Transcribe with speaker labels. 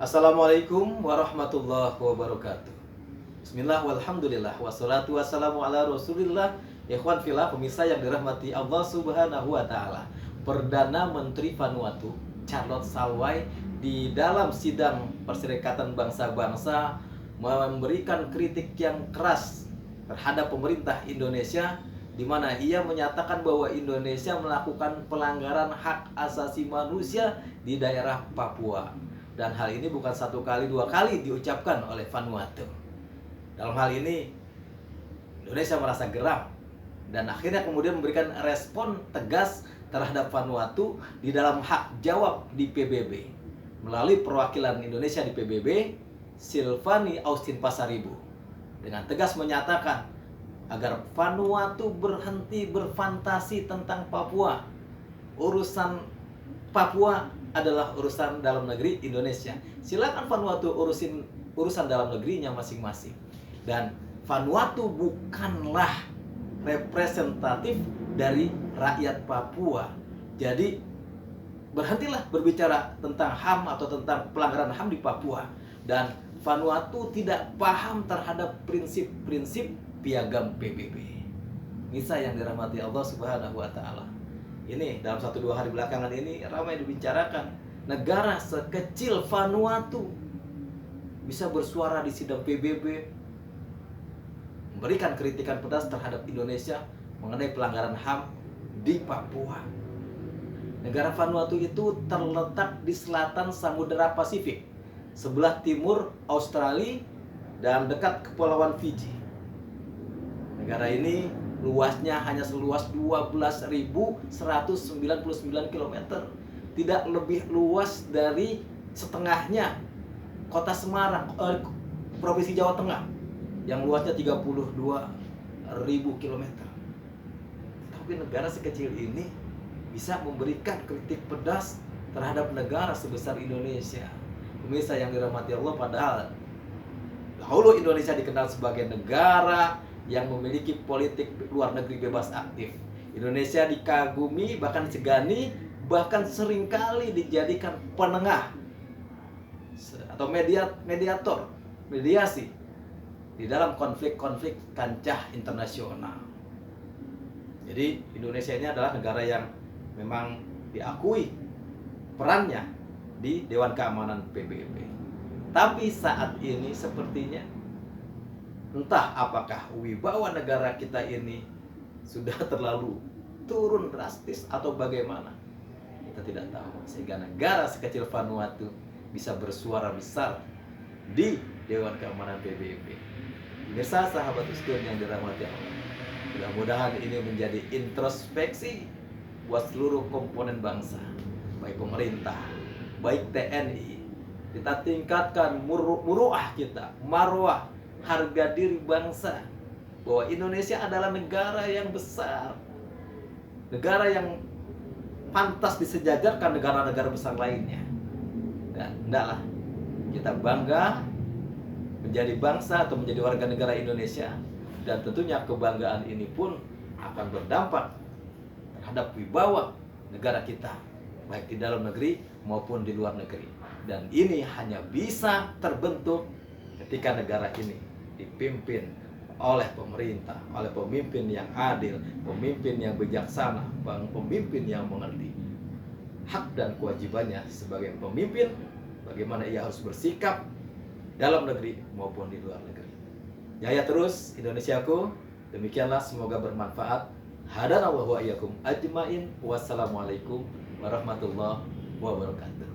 Speaker 1: Assalamualaikum warahmatullahi wabarakatuh. Bismillah walhamdulillah wassalatu wassalamu ala rasulillah. Ikhwan fillah, pemirsa yang dirahmati Allah subhanahu wa ta'ala, Perdana Menteri Vanuatu Charlotte Salwai di dalam sidang Perserikatan Bangsa-Bangsa memberikan kritik yang keras terhadap pemerintah Indonesia, di mana ia menyatakan bahwa Indonesia melakukan pelanggaran hak asasi manusia di daerah Papua. Dan hal ini bukan satu kali, dua kali diucapkan oleh Vanuatu. Dalam hal ini, Indonesia merasa geram dan akhirnya kemudian memberikan respon tegas terhadap Vanuatu di dalam hak jawab di PBB. Melalui perwakilan Indonesia di PBB, Silvani Austin Pasaribu, dengan tegas menyatakan agar Vanuatu berhenti berfantasi tentang Papua. Urusan Papua adalah urusan dalam negeri Indonesia. Silakan Vanuatu urusan dalam negerinya masing-masing. Dan Vanuatu bukanlah representatif dari rakyat Papua. Jadi berhentilah berbicara tentang HAM atau tentang pelanggaran HAM di Papua. Dan Vanuatu tidak paham terhadap prinsip-prinsip piagam PBB. Misa yang dirahmati Allah Subhanahu wa ta'ala. Ini dalam 1-2 hari belakangan ini ramai dibicarakan. Negara sekecil Vanuatu bisa bersuara di sidang PBB, memberikan kritikan pedas terhadap Indonesia mengenai pelanggaran HAM di Papua. Negara Vanuatu itu terletak di selatan Samudera Pasifik, sebelah timur Australia dan dekat Kepulauan Fiji. Negara ini luasnya hanya seluas 12.199 km, tidak lebih luas dari setengahnya kota Semarang, Provinsi Jawa Tengah, yang luasnya 32.000 km. Tapi negara sekecil ini bisa memberikan kritik pedas terhadap negara sebesar Indonesia. Pemirsa yang dirahmati Allah, padahal dahulu Indonesia dikenal sebagai negara yang memiliki politik luar negeri bebas aktif. Indonesia dikagumi, bahkan disegani, bahkan seringkali dijadikan penengah atau mediator, mediasi di dalam konflik-konflik kancah internasional. Jadi Indonesia ini adalah negara yang memang diakui perannya di Dewan Keamanan PBB. Tapi saat ini sepertinya entah apakah wibawa negara kita ini sudah terlalu turun drastis atau bagaimana, kita tidak tahu, sehingga negara sekecil Vanuatu bisa bersuara besar di Dewan Keamanan PBB. Pemirsa, sahabat Uskup yang dirahmati Allah, mudah-mudahan ini menjadi introspeksi buat seluruh komponen bangsa, baik pemerintah, baik TNI. Kita tingkatkan muruah kita, marwah, harga diri bangsa, bahwa Indonesia adalah negara yang besar, negara yang pantas disejajarkan negara-negara besar lainnya. Dan hendaklah kita bangga menjadi bangsa atau menjadi warga negara Indonesia, dan tentunya kebanggaan ini pun akan berdampak terhadap wibawa negara kita, baik di dalam negeri maupun di luar negeri. Dan ini hanya bisa terbentuk ketika negara ini dipimpin oleh pemerintah, oleh pemimpin yang adil, pemimpin yang bijaksana, pemimpin yang mengerti hak dan kewajibannya sebagai pemimpin, bagaimana ia harus bersikap dalam negeri maupun di luar negeri. Jaya terus Indonesiaku. Demikianlah, semoga bermanfaat. Hadanallahu wa iyyakum ajmain. Wassalamualaikum warahmatullahi wabarakatuh.